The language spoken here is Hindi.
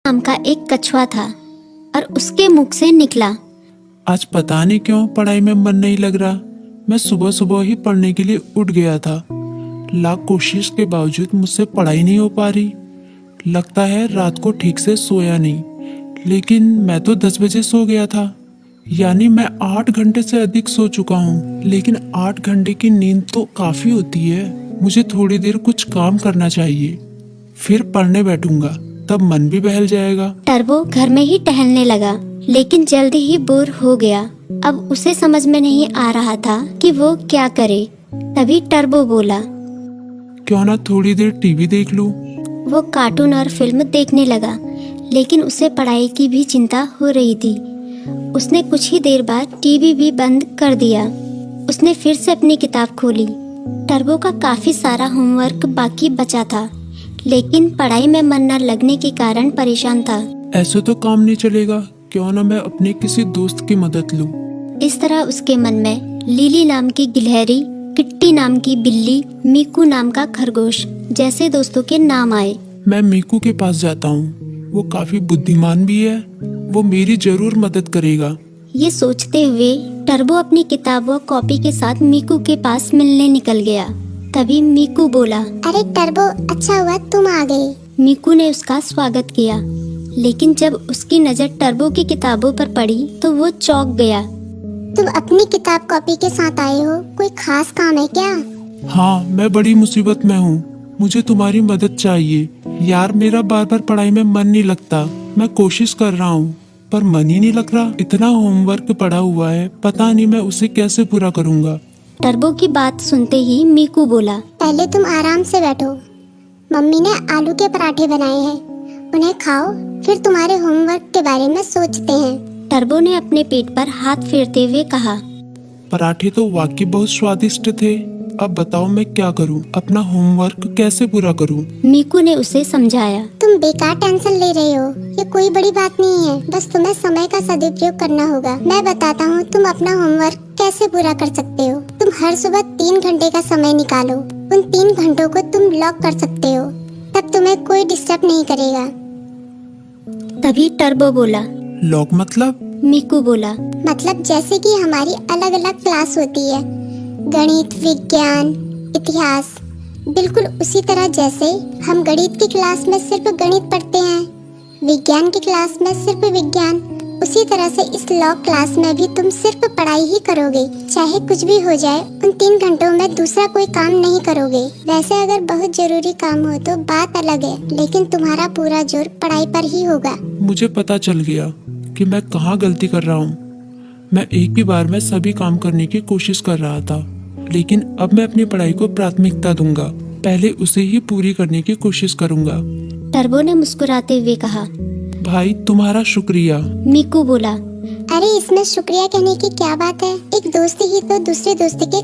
नाम का एक कछुआ था और उसके मुख से निकला, आज पता नहीं क्यों पढ़ाई में मन नहीं लग रहा। मैं सुबह सुबह ही पढ़ने के लिए उठ गया था। लाख कोशिश के बावजूद मुझसे पढ़ाई नहीं हो पा रही। लगता है रात को ठीक से सोया नहीं, लेकिन मैं तो 10 बजे सो गया था। यानी मैं 8 घंटे से अधिक सो चुका हूँ। लेकिन 8 घंटे की नींद तो काफी होती है। मुझे थोड़ी देर कुछ काम करना चाहिए, फिर पढ़ने बैठूंगा, तब मन भी बहल जाएगा। टर्बो घर में ही टहलने लगा, लेकिन जल्दी ही बोर हो गया। अब उसे समझ में नहीं आ रहा था कि वो क्या करे। तभी टर्बो बोला, क्यों ना थोड़ी देर टीवी देख लूं। वो कार्टून और फिल्म देखने लगा, लेकिन उसे पढ़ाई की भी चिंता हो रही थी। उसने कुछ ही देर बाद टीवी भी बंद कर दिया। उसने फिर से अपनी किताब खोली। टर्बो का काफी सारा होमवर्क बाकी बचा था, लेकिन पढ़ाई में मन न लगने के कारण परेशान था। ऐसे तो काम नहीं चलेगा, क्यों ना मैं अपने किसी दोस्त की मदद लूं। इस तरह उसके मन में लिली नाम की गिलहरी, किट्टी नाम की बिल्ली, मीकू नाम का खरगोश जैसे दोस्तों के नाम आए। मैं मीकू के पास जाता हूँ, वो काफी बुद्धिमान भी है, वो मेरी जरूर मदद करेगा। ये सोचते हुए टर्बो अपनी किताब व कॉपी के साथ मीकू के पास मिलने निकल गया। तभी मीकू बोला, अरे टर्बो, अच्छा हुआ तुम आ गए। मीकू ने उसका स्वागत किया, लेकिन जब उसकी नजर टर्बो की किताबों पर पड़ी तो वो चौंक गया। तुम अपनी किताब कॉपी के साथ आए हो, कोई खास काम है क्या? हाँ, मैं बड़ी मुसीबत में हूँ, मुझे तुम्हारी मदद चाहिए। यार, मेरा बार बार पढ़ाई में मन नहीं लगता। मैं कोशिश कर रहा हूँ, पर मन ही नहीं लग रहा। इतना होमवर्क पड़ा हुआ है, पता नहीं मैं उसे कैसे पूरा करूँगा। टर्बो की बात सुनते ही मीकू बोला, पहले तुम आराम से बैठो। मम्मी ने आलू के पराठे बनाए हैं, उन्हें खाओ, फिर तुम्हारे होमवर्क के बारे में सोचते हैं। टर्बो ने अपने पेट पर हाथ फेरते हुए कहा, पराठे तो वाकई बहुत स्वादिष्ट थे। अब बताओ मैं क्या करूं, अपना होमवर्क कैसे पूरा करूं? मीकू ने उसे समझाया। तुम बेकार टेंशन ले रहे हो, ये कोई बड़ी बात नहीं है, बस तुम्हें समय का सदुपयोग करना होगा। मैं बताता हूँ तुम अपना होमवर्क कैसे पूरा कर सकते हो। तुम हर सुबह 3 घंटे का समय निकालो, उन 3 घंटों को तुम लॉक कर सकते हो, तब तुम्हें कोई डिस्टर्ब नहीं करेगा। तभी टर्बो बोला, लॉक मतलब? मीकू बोला, मतलब जैसे कि हमारी अलग अलग क्लास होती है, गणित, विज्ञान, इतिहास, बिल्कुल उसी तरह जैसे हम गणित की क्लास में सिर्फ गणित पढ़ते हैं, विज्ञान की क्लास में सिर्फ विज्ञान, उसी तरह से इस लॉ क्लास में भी तुम सिर्फ पढ़ाई ही करोगे। चाहे कुछ भी हो जाए, उन 3 घंटों में दूसरा कोई काम नहीं करोगे। वैसे अगर बहुत जरूरी काम हो तो बात अलग है, लेकिन तुम्हारा पूरा जोर पढ़ाई पर ही होगा। मुझे पता चल गया कि मैं कहाँ गलती कर रहा हूँ। मैं एक ही बार में सभी काम करने की कोशिश कर रहा था, लेकिन अब मैं अपनी पढ़ाई को प्राथमिकता दूंगा। पहले उसे ही पूरी करने की कोशिश करूंगा। टर्बो ने मुस्कुराते हुए कहा। भाई, तुम्हारा शुक्रिया। मीकू बोला, अरे इसमें शुक्रिया कहने की क्या बात है, एक दोस्त ही तो दूसरे दोस्त के